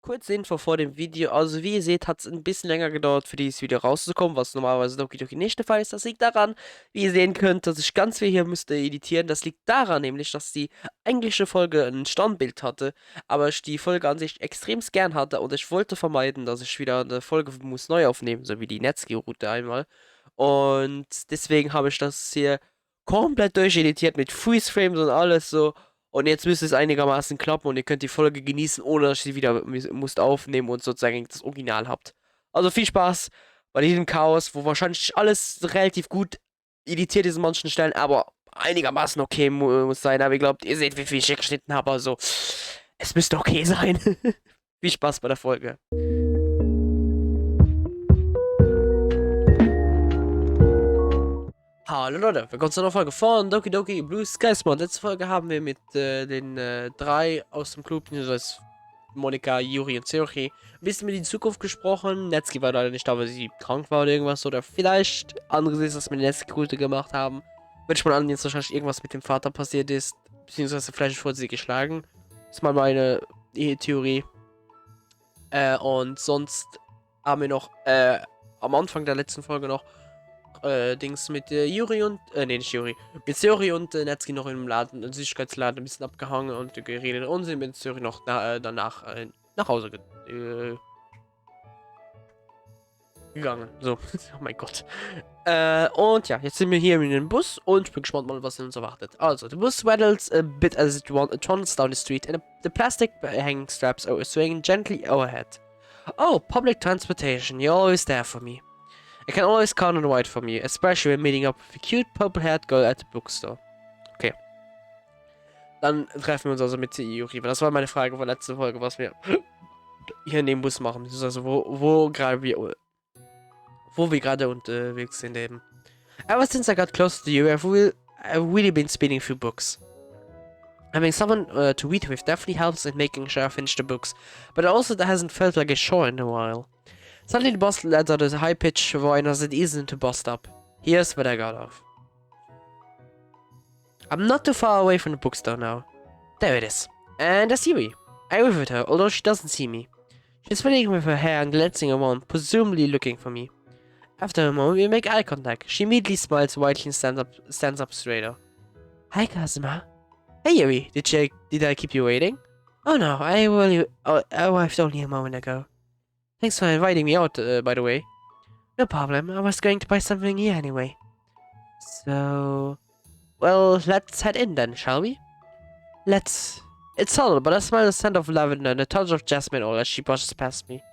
Kurze Info vor dem Video. Also wie ihr seht, hat es ein bisschen länger gedauert, für dieses Video rauszukommen, was normalerweise Doki Doki nicht der Fall ist. Das liegt daran, wie ihr sehen könnt, dass ich ganz viel hier müsste editieren. Das liegt daran nämlich, dass die englische Folge ein Standbild hatte, aber ich die Folge an sich extrem gern hatte und ich wollte vermeiden, dass ich wieder eine Folge muss neu aufnehmen, so wie die Netzgeroute einmal. Und deswegen habe ich das hier komplett durcheditiert mit Freeze-Frames und alles so. Und jetzt müsste es einigermaßen klappen und ihr könnt die Folge genießen, ohne dass ihr sie wieder müsst aufnehmen und sozusagen das Original habt. Also viel Spaß bei diesem Chaos, wo wahrscheinlich alles relativ gut editiert ist an manchen Stellen, aber einigermaßen okay muss sein. Aber ihr glaubt, ihr seht, wie viel ich hier geschnitten habe. Also, es müsste okay sein. Viel Spaß bei der Folge. Hallo Leute, willkommen zu einer Folge von Doki Doki Blue Sky Mod. Letzte Folge haben wir mit den drei aus dem Club, das Monika, Juri und Seochi, ein bisschen mit die Zukunft gesprochen. Netski war leider nicht da, weil sie krank war oder irgendwas. Oder vielleicht andere ist, dass wir die Netski-Kulte gemacht haben. Würde ich mal an, jetzt wahrscheinlich irgendwas mit dem Vater passiert ist. Beziehungsweise vielleicht wurde sie geschlagen. Das ist mal meine Theorie. Und sonst haben wir noch am Anfang der letzten Folge noch Dings mit Juri und, nee, nicht Juri, mit Seori und Netski noch im Laden, im Süßigkeitsladen ein bisschen abgehangen und geredet und sind mit Seori noch danach nach Hause gegangen. So, oh mein Gott. Und ja, jetzt sind wir hier in dem Bus und ich bin gespannt mal, was uns erwartet. Also, the bus waddles a bit as it runs down the street and the plastic hanging straps are swinging gently overhead. Oh, public transportation, you're always there for me. I can always count on white from you, especially when meeting up with a cute purple-haired girl at the bookstore. Okay. Dann treffen wir uns also mit Yuri. Das war meine Frage von letzter Folge, was wir hier in dem Bus machen. Das ist also wo wir gerade unterwegs sind eben. Ever since I got close to you, I've really been speeding through books. Having someone to read with definitely helps in making sure I finish the books, but it also hasn't felt like a chore in a while. Suddenly the boss lets out a high-pitched whine as it eases into bus stop. Here's where I got off. I'm not too far away from the bookstore now. There it is. And there's Yui. I wave at her, although she doesn't see me. She's fiddling with her hair and glancing around, presumably looking for me. After a moment, we make eye contact. She immediately smiles widely and stands up straighter. Hi, Kazuma. Hey, Yui. Did I keep you waiting? Oh no, I arrived only a moment ago. Thanks for inviting me out, by the way. No problem, I was going to buy something here anyway. So... Well, let's head in then, shall we? Let's... It's subtle, but I smell the scent of lavender and a touch of jasmine oil as she brushes past me.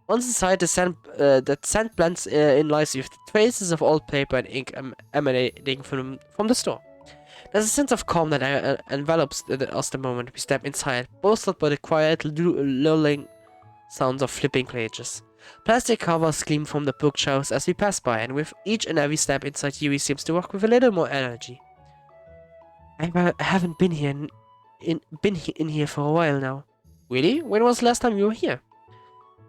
Once inside, that scent blends in nicely with the traces of old paper and ink emanating from the store. There's a sense of calm that envelops us the moment we step inside, bolstered by the quiet, lulling sounds of flipping pages. Plastic covers gleam from the bookshelves as we pass by, and with each and every step inside, Yui seems to walk with a little more energy. I haven't been in here for a while now. Really? When was the last time you were here?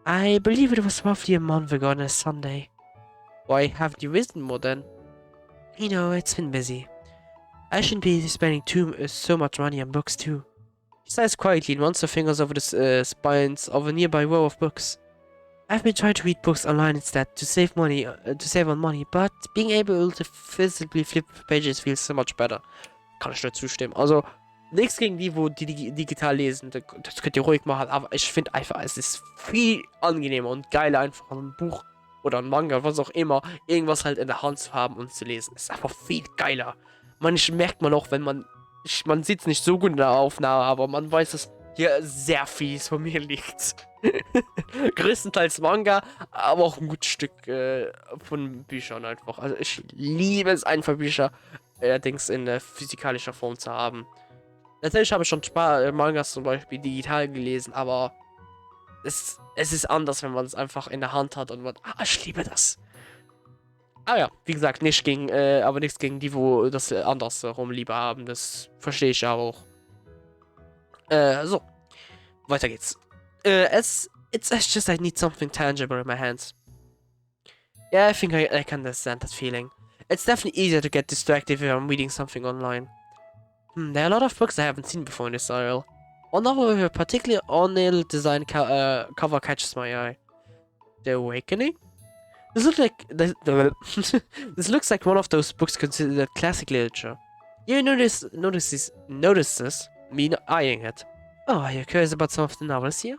I believe it was roughly a month ago on a Sunday. Why haven't you visited more then? You know, it's been busy. I shouldn't be spending so much money on books too. She sighs quietly and runs her fingers over the spines of a nearby row of books. I've been trying to read books online instead to save on money, but being able to physically flip pages feels so much better. Kann ich nur zustimmen. Also, nichts gegen die, wo die digital lesen, das könnt ihr ruhig machen, aber ich finde einfach, es ist viel angenehmer und geiler, einfach ein Buch oder ein Manga, was auch immer, irgendwas halt in der Hand zu haben und zu lesen. Es ist einfach viel geiler. Manchmal merkt man auch, wenn man sieht es nicht so gut in der Aufnahme, aber man weiß, dass hier sehr vieles von mir liegt. Größtenteils Manga, aber auch ein gutes Stück von Büchern einfach. Also ich liebe es einfach, Bücher allerdings in physikalischer Form zu haben. Natürlich habe ich schon Mangas zum Beispiel digital gelesen, aber es ist anders, wenn man es einfach in der Hand hat und man, ich liebe das. Ah ja, wie gesagt, aber nichts gegen die, wo das andersrum lieber haben. Das verstehe ich ja auch. So. Weiter geht's. It's just I need something tangible in my hands. Yeah, I think I can understand that feeling. It's definitely easier to get distracted if I'm reading something online. There are a lot of books I haven't seen before in this aisle. One novel with a particularly ornate design cover catches my eye. The Awakening? This looks like this looks like one of those books considered classic literature. You notices me eyeing it. Oh, are you curious about some of the novels here?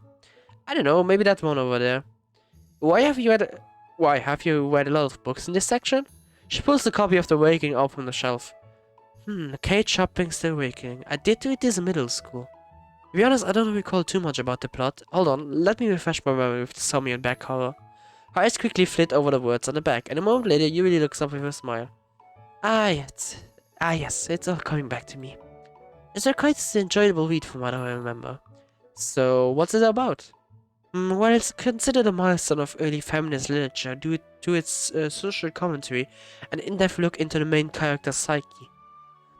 I don't know, maybe that one over there. Why have you read a lot of books in this section? She pulls a copy of The Awakening out from the shelf. Kate Shopping's The Awakening. I did read this in middle school. To be honest, I don't recall too much about the plot. Hold on, let me refresh my memory with the summary and back cover. Her eyes quickly flit over the words on the back, and a moment later, Yuri looks up with a smile. Yes, it's all coming back to me. It's a quite enjoyable read from what I remember. So, what's it about? Well, it's considered a milestone of early feminist literature due to its social commentary and in-depth look into the main character's psyche.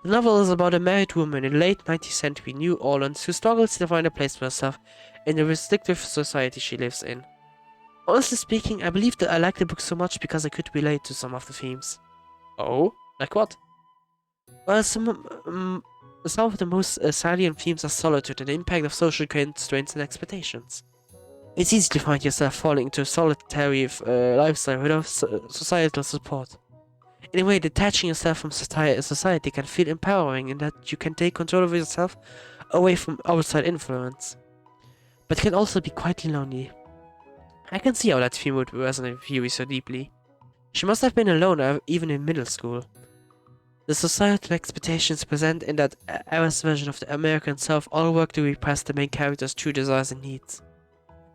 The novel is about a married woman in late 19th century New Orleans who struggles to find a place for herself in the restrictive society she lives in. Honestly speaking, I believe that I like the book so much because I could relate to some of the themes. Oh? Like what? Well, some of the most salient themes are solitude and the impact of social constraints and expectations. It's easy to find yourself falling into a solitary lifestyle without societal support. In a way, detaching yourself from society can feel empowering in that you can take control of yourself away from outside influence. But it can also be quite lonely. I can see how that theme would resonate with Yuri so deeply. She must have been alone even in middle school. The societal expectations present in that era's version of the American South all work to repress the main character's true desires and needs.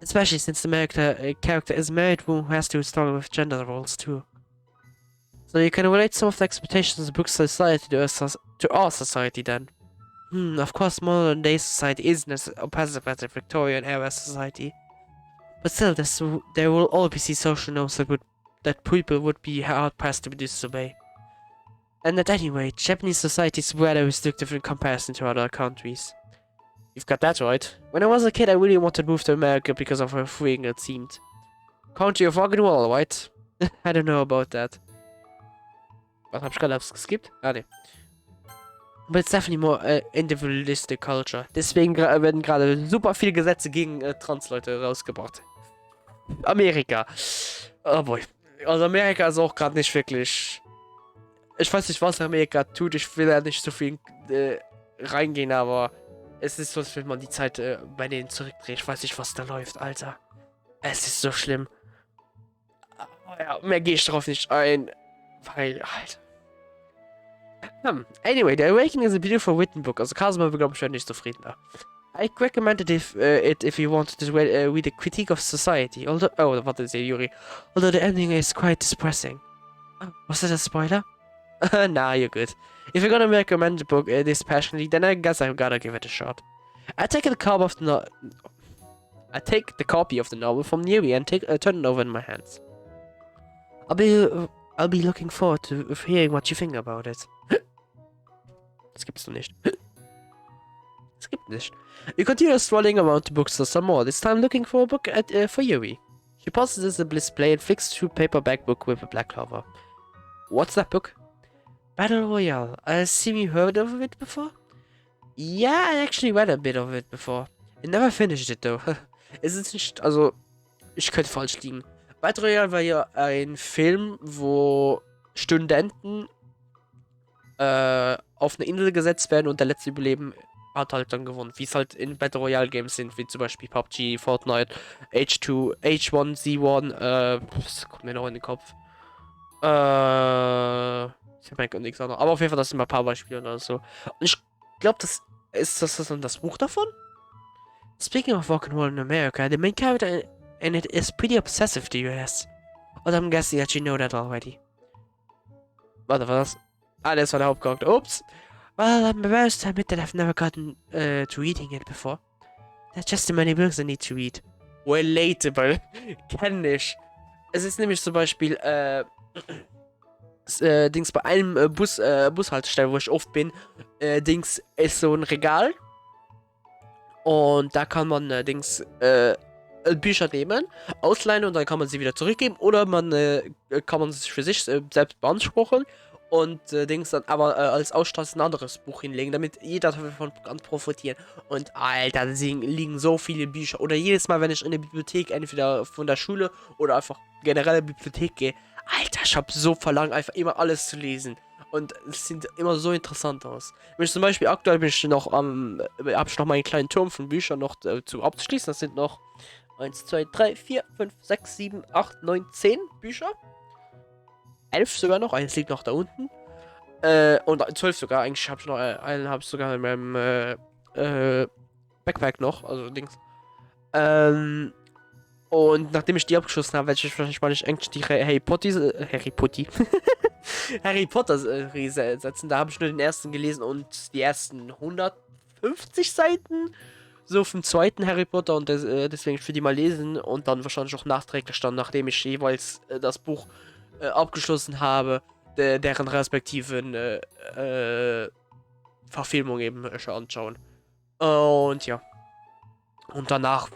Especially since the character is a married woman who has to struggle with gender roles too. So you can relate some of the expectations of the book's society to our society then. Of course modern day society isn't as oppressive as the Victorian era society. But still, there will always be social norms that people would be hard-pressed to disobey. And at any rate, Japanese society is rather restrictive in comparison to other countries. You've got that right. When I was a kid, I really wanted to move to America because of how freeing it seemed. Country of Rock and Roll, right? I don't know about that. Was hab ich gerade geskippt? Ah, ne. Aber it's definitely more individualistic culture. Deswegen werden gerade super viele Gesetze gegen Trans-Leute rausgebracht. Amerika. Oh boy. Also Amerika ist auch gerade nicht wirklich... Ich weiß nicht, was Amerika tut. Ich will ja nicht so viel reingehen, aber... Es ist so, als wenn man die Zeit bei denen zurückdreht. Ich weiß nicht, was da läuft, Alter. Es ist so schlimm. Aber ja, mehr gehe ich drauf nicht ein. Weil, Alter. Anyway, The Awakening is a beautiful written book. Also Kasma wird, glaube ich, nicht zufrieden da. I recommend it if you wanted to read a critique of society. Although, oh, what did I say, Yuri? Although the ending is quite depressing. Oh, was that a spoiler? Nah, you're good. If you're gonna recommend the book this passionately, then I guess I've gotta give it a shot. I take the copy of the novel from Yuri and turn it over in my hands. I'll be looking forward to hearing what you think about it. Das gibt's noch nicht. Das gibt nicht. You continue strolling around the bookstore some more, this time looking for a book for Yuri. She pauses the display and flicks through a paperback book with a black cover. What's that book? Battle Royale. See me heard of it before? Yeah, I actually read a bit of it before. I never finished it though. Es ist nicht, also, ich könnte falsch liegen. Battle Royale war ja ein Film, wo Studenten auf eine Insel gesetzt werden und der letzte Überleben hat halt dann gewonnen. Wie es halt in Battle Royale Games sind, wie zum Beispiel PUBG, Fortnite, H2, H1Z1, was kommt mir noch in den Kopf? Ich hab eigentlich nichts anderes. Aber auf jeden Fall, das sind mal ein paar Beispiele oder so. Und ich glaube, das ist dann das Buch davon? Speaking of rock'n'roll in America, the main character in it is pretty obsessive to US. But I'm guessing that you know that already. Warte, was? Ah, das war der Hauptcharakter. Oops. Well, I'm embarrassed to admit that I've never gotten to reading it before. There's just too many books I need to read. Relatable. Kenn ich. Es ist nämlich zum Beispiel, Dings bei einem Bushaltestelle, wo ich oft bin, Dings ist so ein Regal. Und da kann man, Bücher nehmen, ausleihen und dann kann man sie wieder zurückgeben. Oder man kann man sich für sich selbst beanspruchen. und Dings dann aber als Ausstatt ein anderes Buch hinlegen, damit jeder davon kann profitieren. Und Alter, da liegen so viele Bücher. Oder jedes Mal, wenn ich in der Bibliothek, entweder von der Schule oder einfach generell in die Bibliothek gehe, Alter, ich habe so verlangt, einfach immer alles zu lesen. Und es sieht immer so interessant aus. Wenn ich zum Beispiel aktuell bin ich noch habe ich noch meinen kleinen Turm von Büchern noch zu abzuschließen. Das sind noch 1, 2, 3, 4, 5, 6, 7, 8, 9, 10 Bücher. 11 sogar noch, eins liegt noch da unten. Und 12 sogar, eigentlich habe ich noch einen habe ich sogar in meinem Backpack noch, also Dings. Und nachdem ich die abgeschlossen habe, werde ich wahrscheinlich mal nicht eigentlich die Harry Potter Serie setzen. Da habe ich nur den ersten gelesen und die ersten 150 Seiten so vom zweiten Harry Potter und deswegen für die mal lesen und dann wahrscheinlich auch nachträglich dann, nachdem ich jeweils das Buch abgeschlossen habe, deren respektiven Verfilmung eben anschauen. Und ja. Und danach,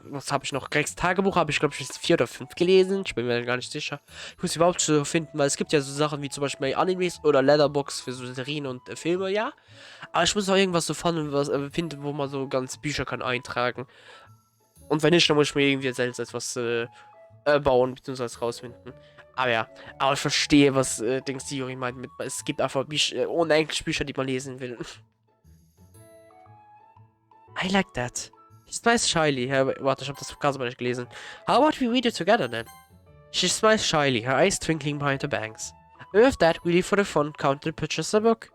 was habe ich noch? Gregs Tagebuch habe ich, glaube ich, 4 oder 5 gelesen. Ich bin mir gar nicht sicher. Ich muss überhaupt so finden, weil es gibt ja so Sachen wie zum Beispiel Animes oder Letterbox für so Serien und Filme, ja. Aber ich muss auch irgendwas so finden, wo man so ganz Bücher kann eintragen. Und wenn nicht, dann muss ich mir irgendwie selbst etwas bauen, beziehungsweise rausfinden. Aber ja, aber ich verstehe, was Dings die Juri meint mit, es gibt einfach unendlich Bücher, die man lesen will. I like that. She smiles shyly. Warte, ich habe das gerade mal nicht gelesen. How about we read it together then? She smiles shyly, her eyes twinkling behind her bangs. And with that, we leave for the fun counter and purchase a book.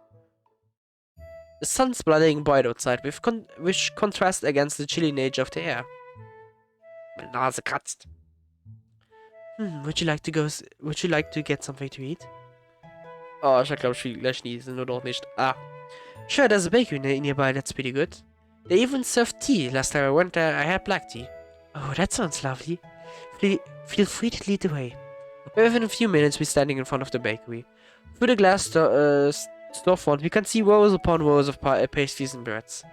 The sun's blinding bright outside, which contrasts against the chilly nature of the air. Meine Nase kratzt. Would you like to get something to eat? Oh, ich glaube, ich will gleich niesen, nur doch nicht. Ah. Sure, there's a bakery nearby that's pretty good. They even served tea. Last time I went there, I had black tea. Oh, that sounds lovely. Feel free to lead the way. Within a few minutes, we're standing in front of the bakery. Through the glass storefront, we can see rows upon rows of pastries and breads.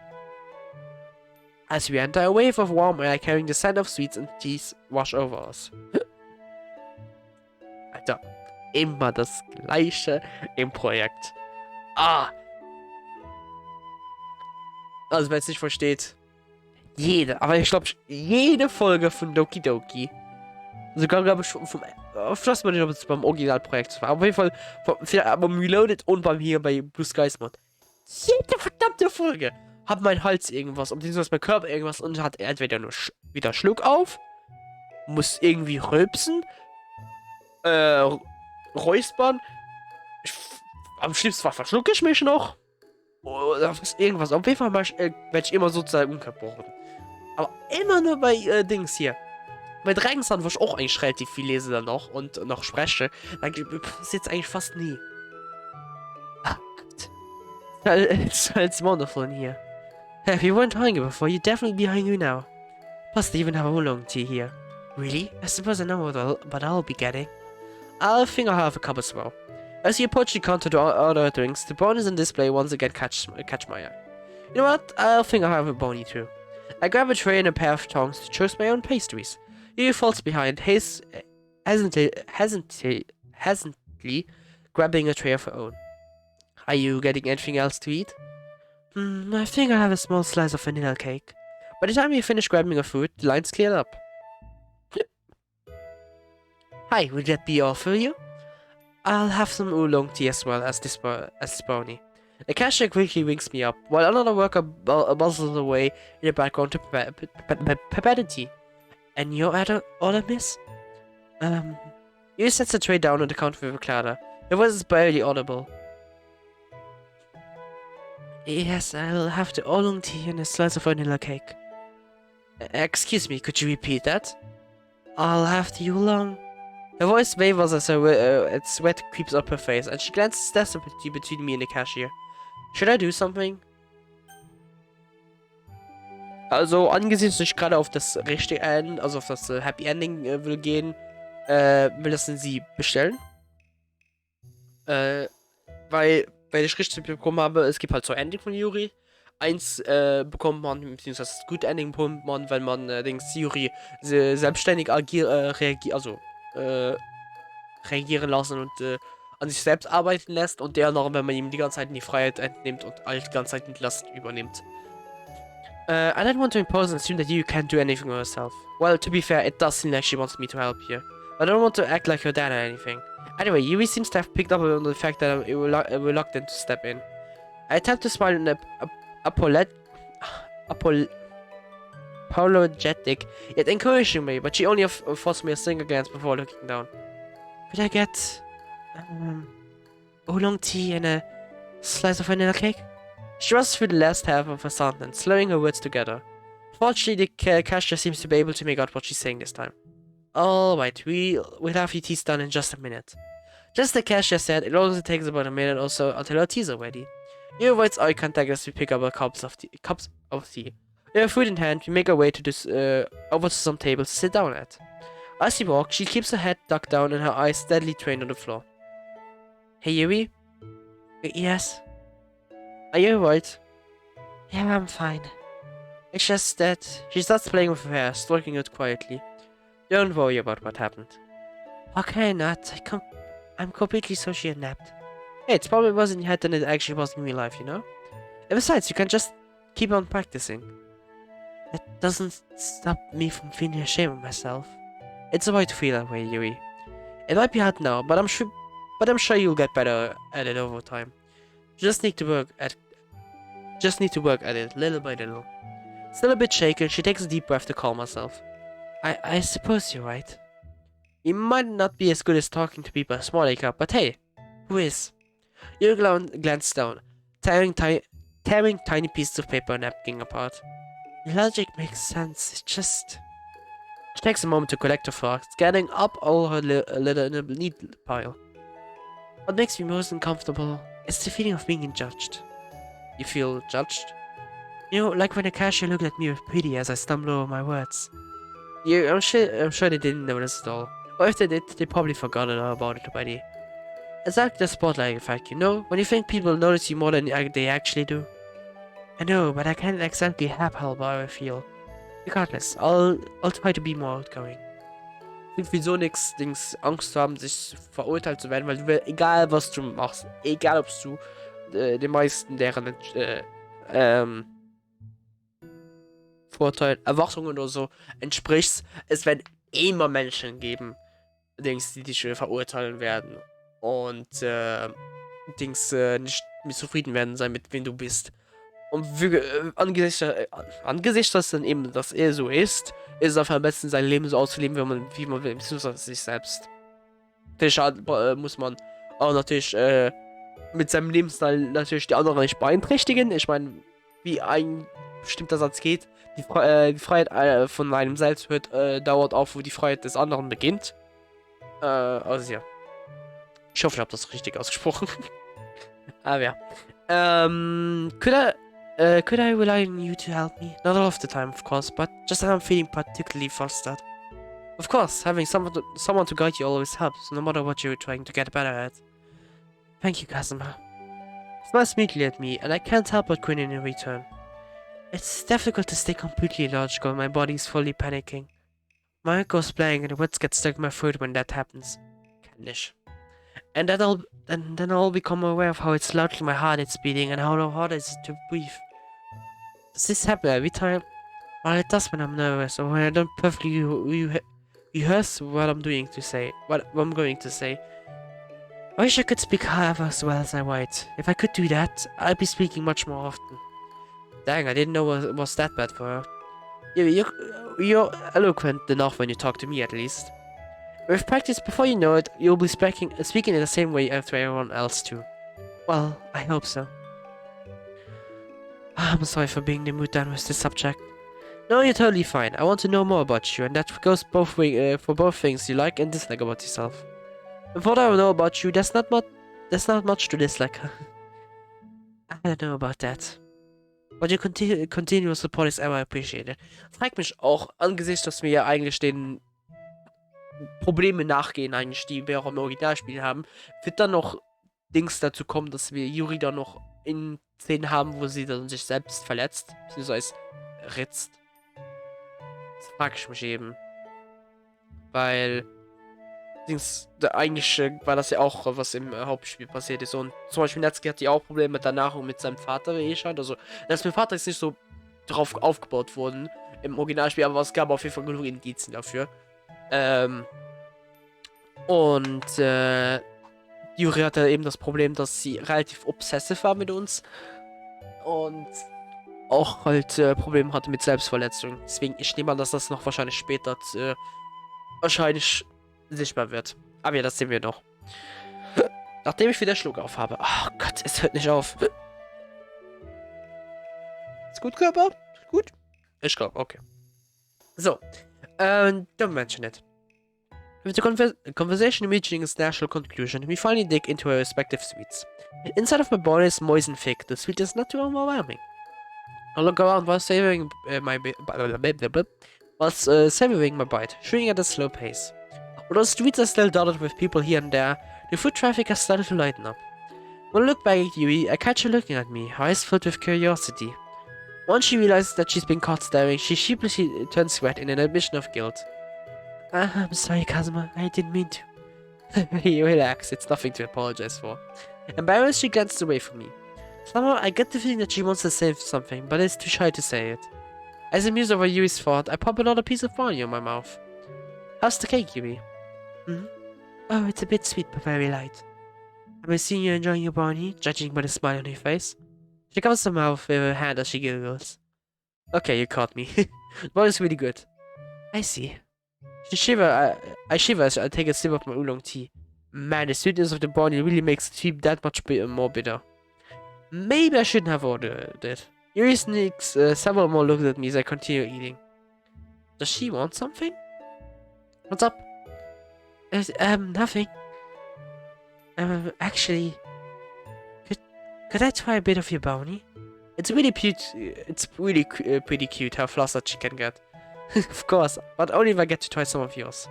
As we enter, a wave of warm air carrying the scent of sweets and cheese wash over us. Alter, immer das Gleiche im Projekt. Ah! Also, wer es nicht versteht, aber ich glaube, jede Folge von Doki Doki, sogar, glaube ich, ich weiß mal nicht, ob es beim Originalprojekt war, auf jeden Fall beim Reloaded und bei Blue Skies Mod. Jede verdammte Folge hat mein Hals irgendwas, beziehungsweise mein Körper irgendwas und hat entweder nur wieder Schluck auf, muss irgendwie rülpsen, räuspern, am schlimmsten verschlucke ich mich noch. Oder irgendwas. Auf jeden Fall werde ich immer sozusagen unterbrochen. Aber immer nur bei Dings hier. Bei Dragonsan, wo ich auch eigentlich relativ viel lese dann noch und noch spreche, dann passiert es eigentlich fast nie. Ah, it's wonderful in here. If you weren't hungry before, you'd definitely be hungry now. Plus, they even have a oolong tea here. Really? I suppose I know what I'll be getting. I think I'll have a cup as well. As you approach the counter to order drinks, the brownies on display once again catch my eye. You know what? I think I'll have a brownie too. I grab a tray and a pair of tongs to choose my own pastries. He falls behind, hesitantly grabbing a tray of her own. Are you getting anything else to eat? I think I'll have a small slice of vanilla cake. By the time you finish grabbing your food, the line's cleared up. Hi, would that be all for you? I'll have some oolong tea as well as this brownie. The cashier quickly winks me up, while another worker bustles away in the background to prepare the tea. And your order, miss? You sets the tray down on the counter with a clatter. Your voice is barely audible. Yes, I'll have the oolong tea and a slice of vanilla cake. Excuse me, could you repeat that? I'll have the oolong. Her voice wavers as sweat creeps up her face, and she glances desperately between me and the cashier. Should I do something? Also, angesichts ich gerade auf das richtige Ende, also auf das Happy Ending will gehen, will das sie bestellen. Weil ich richtig bekommen habe, es gibt halt zwei Ending von Yuri. Eins bekommt man, beziehungsweise das gute Ending bekommt man, wenn man Yuri selbstständig reagieren lassen und an sich selbst arbeiten lässt und der noch, wenn man ihm die ganze Zeit in die Freiheit entnimmt und all die ganze Zeit die Last übernimmt. I don't want to impose and assume that you can't do anything yourself. Well, to be fair, it does seem like she wants me to help here. But I don't want to act like her dad or anything. Anyway, Yui seems to have picked up on the fact that I'm reluctant to step in. I attempt to smile in apologetic, yet encouraging way, but she only forced me a single glance before looking down. Could I get oolong tea and a slice of vanilla cake? She rushed through the last half of her sentence, slurring her words together. Fortunately, the cashier seems to be able to make out what she's saying this time. Alright, we'll have your teas done in just a minute. Just the cashier said, it only takes about a minute or so until our teas are ready. He avoids eye contact as we pick up our cups of tea. With her food in hand, we make our way to this over to some tables to sit down at. As we walk, she keeps her head ducked down and her eyes steadily trained on the floor. Hey Yui? Yes? Are you alright? Yeah, I'm fine. It's just that she starts playing with her hair, stroking it quietly. Don't worry about what happened. How can I not? I'm completely socially napped. Hey, it's probably worse in your head than it actually was in real life, you know? And besides, you can just keep on practicing. That doesn't stop me from feeling ashamed of myself. It's a way to feel that way, Yui. It might be hard now, but I'm sure you'll get better at it over time. You just need to work at it little by little. Still a bit shaken, she takes a deep breath to calm herself. I suppose you're right. You might not be as good as talking to people small like her, but hey, who is? You glance down, tearing tiny pieces of paper and napkin apart. Your logic makes sense, it's just... She takes a moment to collect her thoughts, gathering up all her litter in a neat pile. What makes me most uncomfortable is the feeling of being judged. You feel judged? You know, like when a cashier looked at me with pity as I stumbled over my words. I'm sure they didn't notice at all. Or if they did, they probably forgot about it already. It's like the spotlight effect, you know? When you think people notice you more than they actually do. I know, but I can't exactly help how I feel. Regardless, I'll try to be more outgoing. Wieso nix Angst zu haben, sich verurteilt zu werden, weil du willst, egal was du machst, egal ob du den meisten deren Vorteil, Erwartungen oder so entsprichst, es werden immer Menschen geben, die dich verurteilen werden und nicht mit zufrieden werden sein mit wem du bist. Und angesichts dass dann eben das so ist es einfach am besten sein Leben so auszuleben, wie man will, beziehungsweise sich selbst. Natürlich muss man auch natürlich mit seinem Lebensstil natürlich die anderen nicht beeinträchtigen. Ich meine, wie ein bestimmter Satz geht, die Freiheit von einem selbst dauert auf, wo die Freiheit des anderen beginnt. Also ja. Ich hoffe, ich habe das richtig ausgesprochen. Aber ja. Could I rely on you to help me? Not all of the time, of course, but just when I'm feeling particularly flustered. Of course, having someone to guide you always helps, no matter what you're trying to get better at. Thank you, Kazuma. Smiles sweetly at me, and I can't help but grin in return. It's difficult to stay completely logical when my body's fully panicking. My heart goes blank and the words get stuck in my throat when that happens. Candish. And then I'll become aware of how it's loudly my heart is beating and how hard it is to breathe. Does this happen every time? Well, it does when I'm nervous or when I don't perfectly rehearse what I'm going to say. I wish I could speak half as well as I write. If I could do that, I'd be speaking much more often. Dang, I didn't know it was that bad for her. You're eloquent enough when you talk to me, at least. With practice, before you know it, you'll be speaking in the same way as to everyone else too. Well, I hope so. I'm sorry for being the mood down with this subject. No, you're totally fine. I want to know more about you, and that goes both ways for both things you like and dislike about yourself. With what I know about you, there's not much to dislike. I don't know about that. But your continuous support is ever appreciated. Fragt mich auch, angesichts, dass wir ja eigentlich den Probleme nachgehen, eigentlich, die wir auch im Originalspiel haben, wird dann noch Dings dazu kommen, dass wir Yuri dann noch in Szenen haben, wo sie dann sich selbst verletzt, beziehungsweise ritzt. Das frage ich mich eben. Weil Eigentlich war das ja auch, was im Hauptspiel passiert ist. Und zum Beispiel Netsuke hat ja auch Probleme mit der Nahrung mit seinem Vater, wie ich scheint. Also, das mit dem Vater ist nicht so drauf aufgebaut worden im Originalspiel, aber es gab auf jeden Fall genug Indizien dafür. Yuri hatte eben das Problem, dass sie relativ obsessive war mit uns. Und auch halt Probleme hatte mit Selbstverletzung. Deswegen, ich nehme an, dass das noch wahrscheinlich später wahrscheinlich sichtbar wird. Aber ja, das sehen wir noch. Nachdem ich wieder Schluck auf habe. Oh Gott, es hört nicht auf. Ist gut, Körper? Gut? Ich glaube, okay. So. Don't mention it. With the conversation reaching its natural conclusion, we finally dig into our respective suites. Inside of my body is moist and thick. The suite is not too overwhelming. I look around while savoring my bite, chewing at a slow pace. Although the streets are still dotted with people here and there, the foot traffic has started to lighten up. When I look back at Yui, I catch her looking at me, her eyes filled with curiosity. Once she realizes that she's been caught staring, she sheepishly turns red in an admission of guilt. I'm sorry, Kazuma, I didn't mean to. You relax, it's nothing to apologize for. Embarrassed, she glances away from me. Somehow, I get the feeling that she wants to say something, but is too shy to say it. As I muse over Yui's thought, I pop another piece of brownie in my mouth. How's the cake, Yui? Oh, it's a bit sweet, but very light. Am I seeing you enjoying your brownie, judging by the smile on your face? She covers her mouth with her hand as she giggles. Okay, you caught me. The brownie's really good. I see. I shiver as I take a sip of my oolong tea. Man, the sweetness of the brownie really makes the tea that much more bitter. Maybe I shouldn't have ordered it. Yuri sneaks several more looks at me as I continue eating. Does she want something? What's up? Nothing. Actually, could I try a bit of your brownie? It's really cute. It's really pretty cute how flustered she can get. Of course, but only if I get to try some of yours.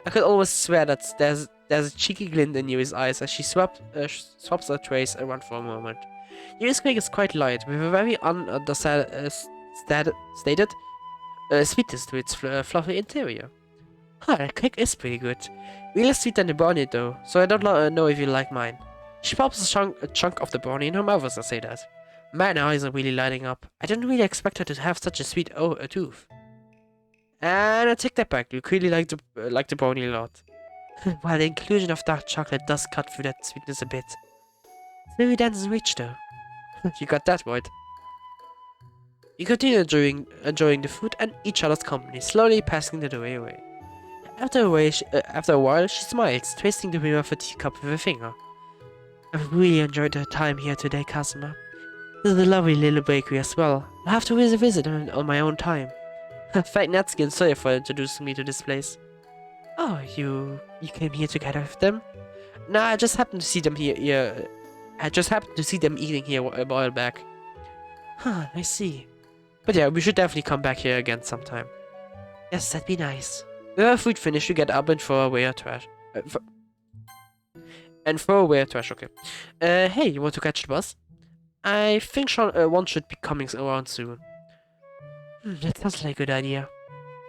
I could almost swear that there's a cheeky glint in Yuri's eyes as she swaps her trays around for a moment. Yuri's cake is quite light, with a very stated sweetness to its fluffy interior. The cake is pretty good. Really sweet than the brownie though, so I don't know if you like mine. She pops a chunk of the brownie in her mouth as I say that. Man, her eyes are really lighting up. I didn't really expect her to have such a sweet tooth. And I take that back. You clearly like the brownie a lot. While the inclusion of dark chocolate does cut through that sweetness a bit. It's very dense and rich though. You got that right. We continue enjoying the food and each other's company, slowly passing the way away. After a while, she smiles, twisting the rim of her teacup with her finger. I've really enjoyed our time here today, Kazuma. This is a lovely little bakery as well. I'll have to visit on my own time. Thank Natsuki and Soya for introducing me to this place. Oh, you came here together with them? Nah, I just happened to see them here. I just happened to see them eating here a while back. Huh, I see. But yeah, we should definitely come back here again sometime. Yes, that'd be nice. With our food finished, we get up and throw away our trash. Okay. Hey, you want to catch the bus? I think one should be coming around soon. That sounds like a good idea.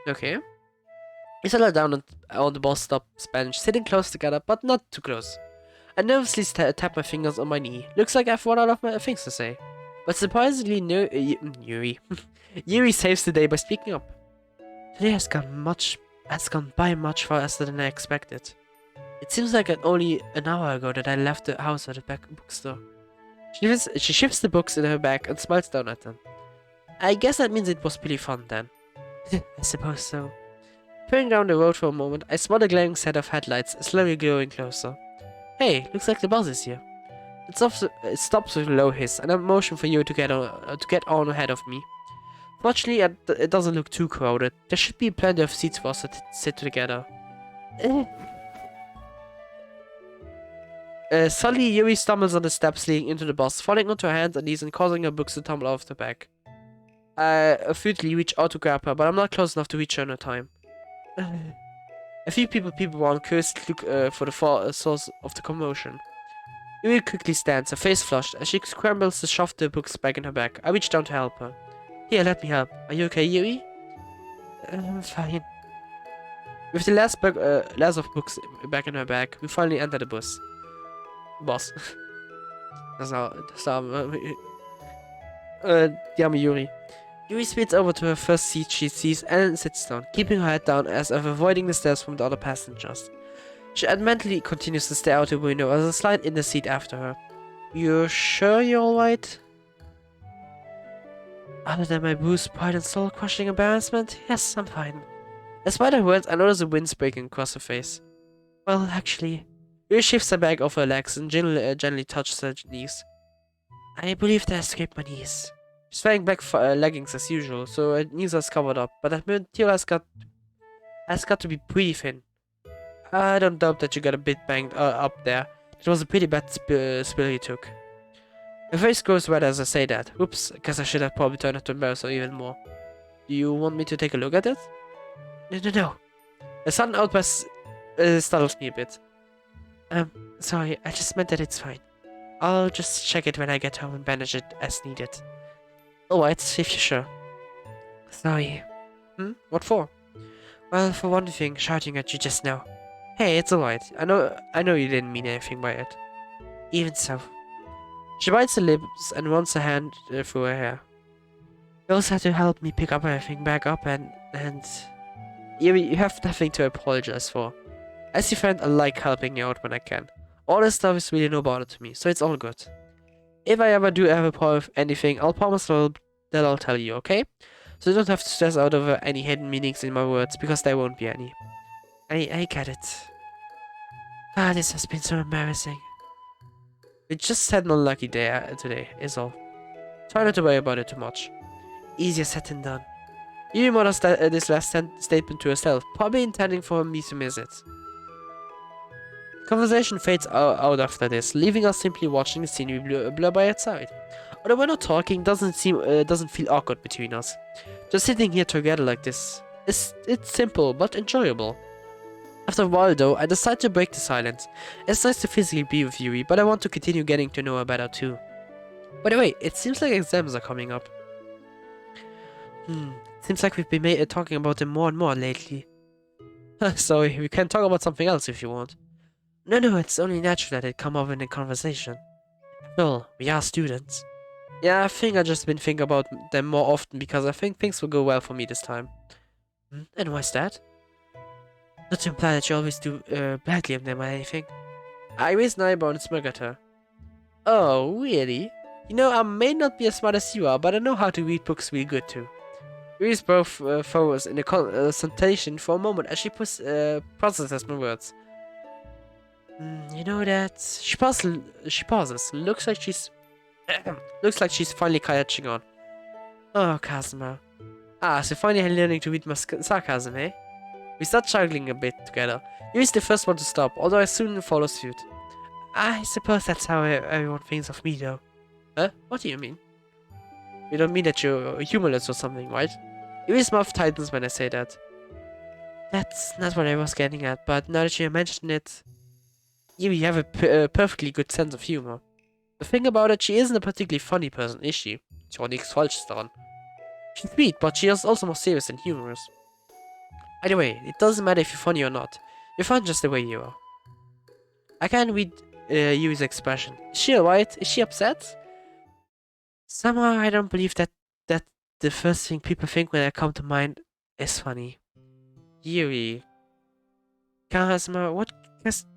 Okay. We settle down on the bus stop's bench, sitting close together, but not too close. I nervously tap my fingers on my knee. Looks like I've run out of my things to say. But surprisingly, Yuri saves the day by speaking up. Today has gone by much faster than I expected. It seems like only an hour ago that I left the house at the back bookstore. She shifts the books in her bag and smiles down at them. I guess that means it was pretty fun then. I suppose so. Peering down the road for a moment, I spot a glaring set of headlights slowly glowing closer. Hey, looks like the bus is here. It stops with a low hiss, and I motion for you to get on ahead of me. Fortunately, it doesn't look too crowded. There should be plenty of seats for us to sit together. Suddenly, Yuri stumbles on the steps leading into the bus, falling onto her hands and knees and causing her books to tumble off the back. I futile reach out to grab her, but I'm not close enough to reach her in time. A few people around curiously look for the source of the commotion. Yuri quickly stands, her face flushed, as she scrambles to shove the books back in her bag. I reach down to help her. Here, let me help. Are you okay, Yuri? I'm fine. With the last of books back in her bag, we finally enter the bus. Bus. Das arme Yuri. Yuri speeds over to her first seat she sees and sits down, keeping her head down as if avoiding the stares from the other passengers. She adamantly continues to stare out the window as I slide in the seat after her. You sure you're alright? Other than my bruised pride and soul-crushing embarrassment, yes, I'm fine. Despite her words, I notice the winds breaking across her face. Well, actually, Yuri shifts her bag off her legs and gently touches her knees. I believe they escaped my knees. She's wearing black leggings as usual, so her knees are covered up, but that material has got to be pretty thin. I don't doubt that you got a bit banged up there. It was a pretty bad spill you took. Her face grows red as I say that. Oops, guess I should have probably turned it to embarrass her even more. Do you want me to take a look at it? No. A sudden outburst startles me a bit. Sorry, I just meant that it's fine. I'll just check it when I get home and bandage it as needed. Alright, if you're sure. Sorry. What for? Well, for one thing, shouting at you just now. Hey, it's alright. I know you didn't mean anything by it. Even so. She bites her lips and runs her hand through her hair. You also had to help me pick up everything back up and you have nothing to apologize for. As your friend, I like helping you out when I can. All this stuff is really no bother to me, so it's all good. If I ever do have a problem with anything, I'll promise that I'll tell you, okay? So you don't have to stress out over any hidden meanings in my words, because there won't be any. I get it. Ah, this has been so embarrassing. We just had an unlucky day today, is all. Try not to worry about it too much. Easier said than done. You mutters this last statement to herself, probably intending for me to miss it. Conversation fades out after this, leaving us simply watching the scenery blur by outside. Although we're not talking, doesn't feel awkward between us. Just sitting here together like this, it's simple but enjoyable. After a while though, I decide to break the silence. It's nice to physically be with Yuri, but I want to continue getting to know her better too. By the way, it seems like exams are coming up. Seems like we've been talking about them more and more lately. Sorry, we can talk about something else if you want. No, it's only natural that it come up in the conversation. Well, we are students. Yeah, I think I've just been thinking about them more often because I think things will go well for me this time. And why's that? Not to imply that you always do badly on them or anything. I raise an eyebrow and smirk at her. Oh, really? You know, I may not be as smart as you are, but I know how to read books really good too. Yuri's brow furrows in a concentration for a moment as she processes my words. You know that she pauses. Looks like she's finally catching on. Oh, Kazuma. So finally learning to read my sarcasm, eh? We start juggling a bit together. Yuri's the first one to stop, although I soon follow suit. I suppose that's how everyone thinks of me, though. Huh? What do you mean? You don't mean that you're humorless or something, right? Yuri's mouth tightens when I say that. That's not what I was getting at, but now that you mention it, you have a perfectly good sense of humor. The thing about it, she isn't a particularly funny person, is she? Sie hat nichts Falsches daran. She's sweet, but she is also more serious than humorous. Either way, it doesn't matter if you're funny or not. You're fun just the way you are. I can't read Yuri's expression. Is she alright? Is she upset? Somehow I don't believe that the first thing people think when I come to mind is funny. Yuri. Kazuma, what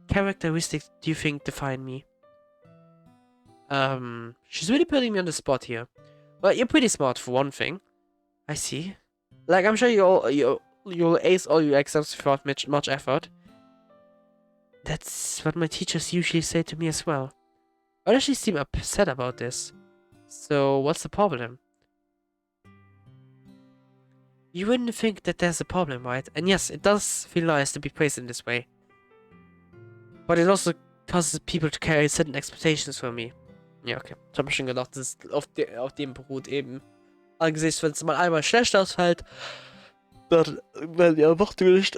characteristics do you think define me? She's really putting me on the spot here. Well, you're pretty smart for one thing. I see. Like, I'm sure you'll ace all your exams without much effort. That's what my teachers usually say to me as well. Why does she seem upset about this? So, what's the problem? You wouldn't think that there's a problem, right? And yes, it does feel nice to be praised in this way. But it also causes people to carry certain expectations from me. Ja, okay. Ich habe mir schon gedacht, das ist auf dem beruht eben. Angesichts, wenn es mal einmal schlecht ausfällt, dann werden die Erwartungen nicht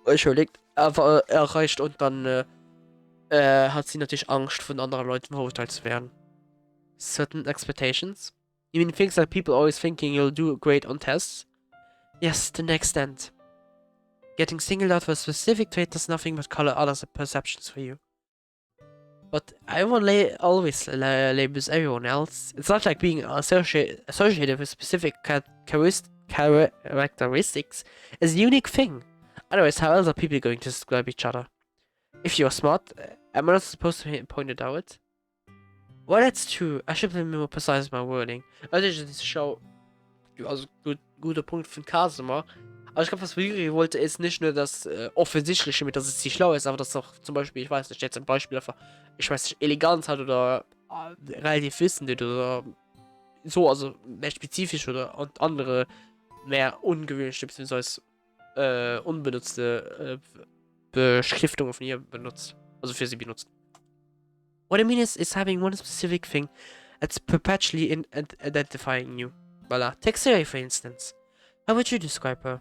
entschuldigt, erreicht und dann hat sie natürlich Angst, von anderen Leuten verurteilt zu werden. Certain expectations? You mean things like people always thinking you'll do great on tests? Yes, to an extent. Getting singled out for a specific trait does nothing but color others' perceptions for you. But everyone always labels everyone else. It's not like being associated with specific characteristics is a unique thing. Otherwise, how else are people going to describe each other? If you're smart, am I not supposed to point it out? Well, that's true. I should be more precise with my wording. Also, das Show, also guter Punkt von Customer. Aber ich glaube, was Yuri wollte, ist nicht nur das Offensichtliche mit, dass es sie schlau ist, aber dass auch zum Beispiel, ich weiß nicht, jetzt ein Beispiel einfach, ich weiß nicht, Eleganz hat oder relativ wissend oder so, also mehr spezifisch oder und andere mehr ungewöhnliche, beziehungsweise unbenutzte Beschriftungen von ihr benutzt. Also für sie benutzt. What I mean is having one specific thing that's perpetually identifying you. Voila. Take Siri, for instance. How would you describe her?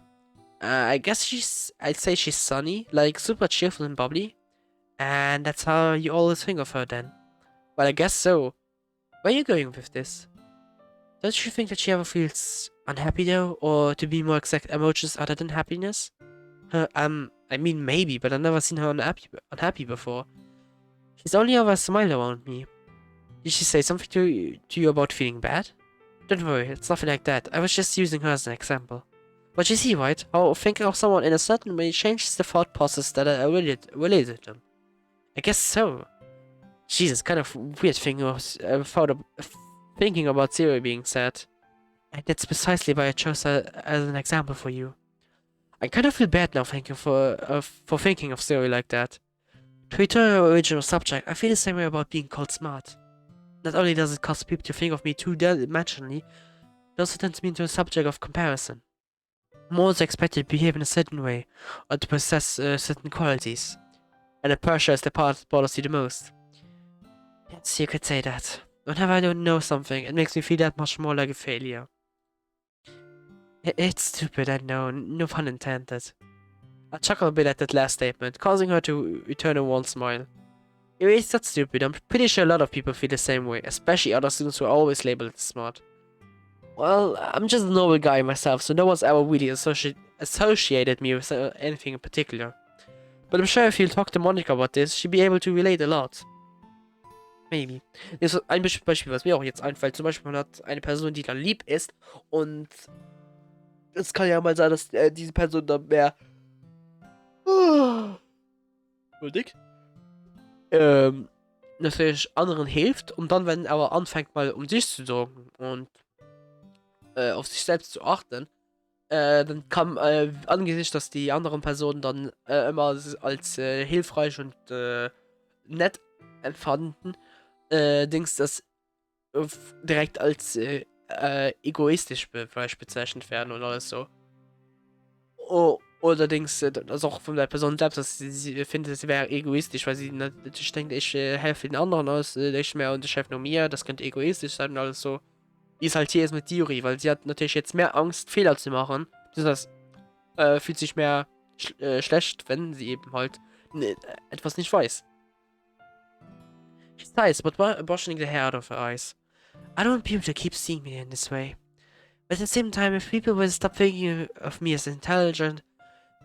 I guess I'd say she's sunny, like super cheerful and bubbly. And that's how you always think of her then. Well, I guess so. Where are you going with this? Don't you think that she ever feels unhappy though? Or to be more exact, emotions other than happiness? I mean maybe, but I've never seen her unhappy before. She's only ever smiled around me. Did she say something to you about feeling bad? Don't worry, it's nothing like that. I was just using her as an example. But you see, right, how thinking of someone in a certain way changes the thought process that I related to them. I guess so. Jesus, kind of weird thing thinking about Zero being sad. And that's precisely why I chose her as an example for you. I kind of feel bad now thinking for thinking of Zero like that. To return to our original subject, I feel the same way about being called smart. Not only does it cause people to think of me two-dimensionally, it also turns me into a subject of comparison. I'm also expected to behave in a certain way, or to possess certain qualities. And the pressure is the part that bothers you the most. Yes, you could say that. Whenever I don't know something, it makes me feel that much more like a failure. It's stupid, I know, no pun intended. I chuckle a bit at that last statement, causing her to return a warm smile. It's not stupid, I'm pretty sure a lot of people feel the same way, especially other students who are always labeled as smart. Well, I'm just a normal guy myself, so no one's ever really associated me with anything in particular. But I'm sure if you talk to Monica about this, she'd be able to relate a lot. Maybe. Das ist ein Beispiel, was mir auch jetzt einfällt. Zum Beispiel, man hat eine Person, die dann lieb ist und es kann ja mal sein, dass diese Person dann mehr natürlich anderen hilft und dann, wenn er anfängt mal um sich zu sorgen und auf sich selbst zu achten, dann kann angesichts, dass die anderen Personen dann immer als hilfreich und nett empfanden, Dings das direkt als egoistisch vielleicht bezeichnet werden oder alles so. Oder Dings, das auch von der Person selbst, dass sie findet, sie wäre egoistisch, weil sie natürlich denkt, ich helfe den anderen aus, nicht mehr und ich helfe nur mir, das könnte egoistisch sein und alles so. Wie es halt hier ist mit Yuri, weil sie hat natürlich jetzt mehr Angst, Fehler zu machen. Das fühlt sich mehr schlecht, wenn sie eben halt etwas nicht weiß. She sighs, but brushing the hair out of her eyes. I don't want people to keep seeing me in this way. But at the same time, if people would stop thinking of me as intelligent,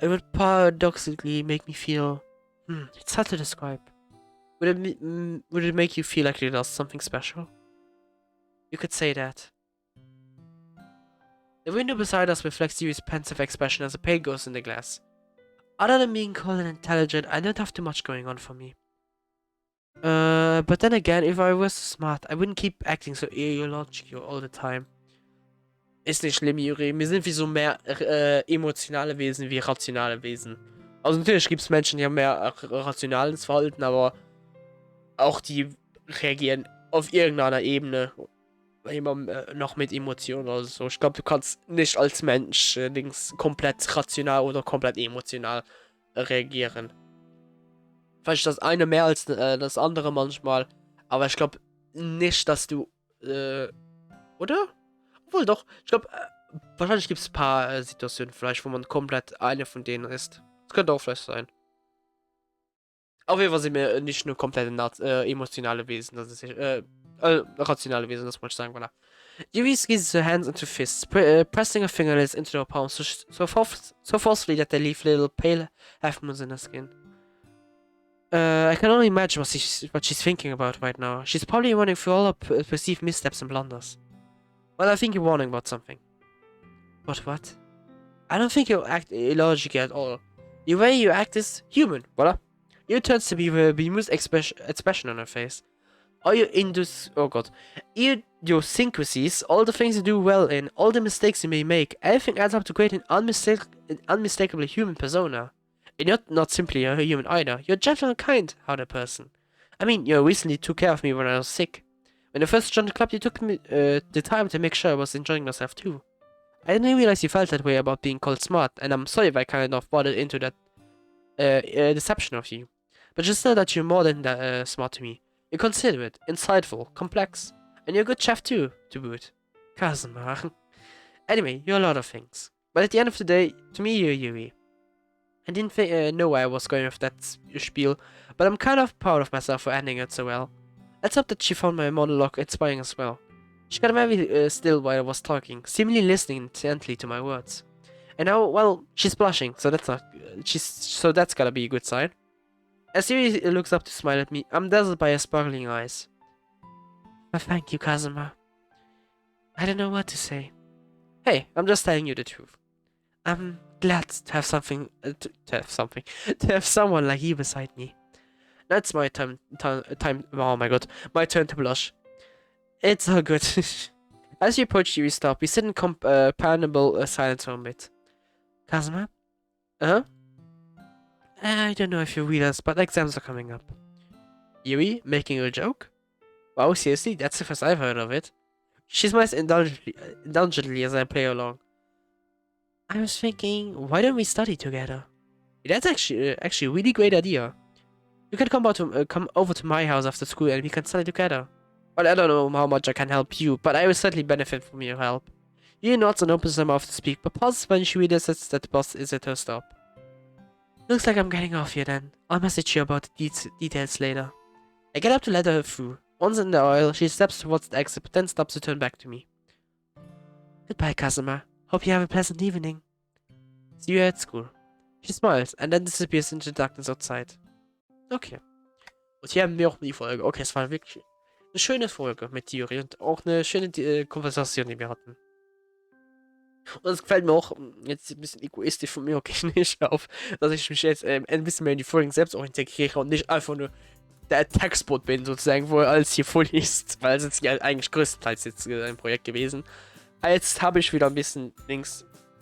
it would paradoxically make me feel... it's hard to describe. Would it make you feel like you lost something special? You could say that. The window beside us reflects Yuri's pensive expression as a pale goes in the glass. Other than being called intelligent, I don't have too much going on for me. But then again, if I was smart, I wouldn't keep acting so illogical all the time. Ist nicht schlimm, Yuri. Wir sind wie so mehr emotionale Wesen wie rationale Wesen. Also natürlich gibt es Menschen, die haben mehr rationales Verhalten, aber auch die reagieren auf irgendeiner Ebene immer noch mit Emotionen oder so. Ich glaube, du kannst nicht als Mensch komplett rational oder komplett emotional reagieren. Vielleicht das eine mehr als das andere manchmal, aber ich glaube nicht, dass du, oder? Obwohl doch, ich glaube, wahrscheinlich gibt es ein paar Situationen vielleicht, wo man komplett eine von denen ist. Das könnte auch vielleicht sein. Auf jeden Fall sind wir nicht nur komplett emotionale Wesen, das ist rationale Wesen, das wollte ich sagen, voilà. Yuri squeezes her hands into fists, pressing her fingernails into her palms so forcefully that they leave little pale half-moons in her skin. I can only imagine what she's thinking about right now. She's probably running through all her perceived missteps and blunders. Well, I think you're warning about something. But what? I don't think you act illogically at all. The way you act is human, voila. You turns to be the bemused expression on her face. All your idiosyncrasies, all the things you do well in, all the mistakes you may make, everything adds up to create an unmistakably human persona. And you're not simply a human either. You're gentle and kind-hearted person. I mean, you recently took care of me when I was sick. When I first joined the club, you took me the time to make sure I was enjoying myself too. I didn't realize you felt that way about being called smart, and I'm sorry if I kind of bought into that deception of you. But just know that you're more than that smart to me. You're considerate, insightful, complex, and you're a good chef too, to boot. Kazuma. Anyway, you're a lot of things. But at the end of the day, to me, you're Yuri. I didn't know where I was going with that spiel, but I'm kind of proud of myself for ending it so well. Let's hope that she found my monologue inspiring as well. She got very still while I was talking, seemingly listening intently to my words. And now, well, she's blushing, so that's gotta be a good sign. As Yuri looks up to smile at me, I'm dazzled by her sparkling eyes. Well, thank you, Kazuma. I don't know what to say. Hey, I'm just telling you the truth. I'm glad to have to have someone like you beside me. That's my time. Oh my god, my turn to blush. It's all good. As you approach, you stop. We sit in companionable silence for a bit. Kazuma? I don't know if you realize, but exams are coming up. Yuri, making a joke? Wow, seriously? That's the first I've heard of it. She smiles indulgently as I play along. I was thinking, why don't we study together? That's actually a really great idea. You can come over to my house after school and we can study together. Well, I don't know how much I can help you, but I will certainly benefit from your help. Yuri nods and opens her mouth to speak, but pauses when she realizes that the boss is at her stop. Looks like I'm getting off here then. I'll message you about the details later. I get up to let her through. Once in the aisle, she steps towards the exit, but then stops to turn back to me. Goodbye, Kazuma. Hope you have a pleasant evening. See you at school. She smiles and then disappears into the darkness outside. Okay. Und hier haben wir auch die Folge. Okay, es war wirklich eine schöne Folge mit Yuri und auch eine schöne Konversation, die wir hatten. Und es gefällt mir auch, jetzt ein bisschen egoistisch von mir, okay, nicht auf, dass ich mich jetzt ein bisschen mehr in die Folgen selbst auch integriere und nicht einfach nur der Textbot bin, sozusagen, wo alles hier voll ist, weil es ist ja eigentlich größtenteils jetzt ein Projekt gewesen. Jetzt habe ich wieder ein bisschen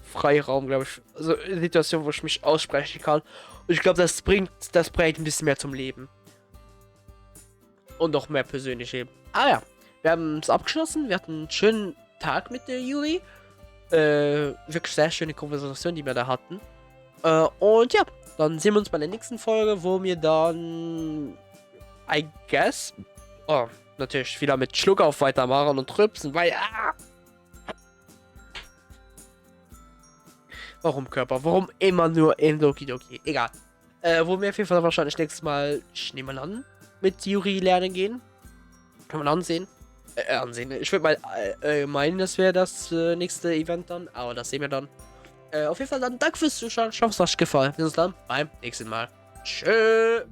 Freiraum, glaube ich, also eine Situation, wo ich mich aussprechen kann. Und ich glaube, das bringt ein bisschen mehr zum Leben. Und noch mehr persönlich eben. Ah ja, wir haben es abgeschlossen, wir hatten einen schönen Tag mit der Yuri. Wirklich sehr schöne Konversation, die wir da hatten. Und ja, dann sehen wir uns bei der nächsten Folge, wo wir dann, I guess, natürlich wieder mit Schluckauf weitermachen und rülpsen, weil, warum Körper? Warum immer nur in Doki Doki? Egal. Wo wir auf jeden Fall wahrscheinlich nächstes Mal, ich nehme mal an, mit Yuri lernen gehen. Kann man ansehen. Ich würde mal meinen, das wäre das nächste Event dann. Aber das sehen wir dann. Auf jeden Fall dann danke fürs Zuschauen. Ich hoffe, es hat euch gefallen. Wir sehen uns dann beim nächsten Mal. Tschüss.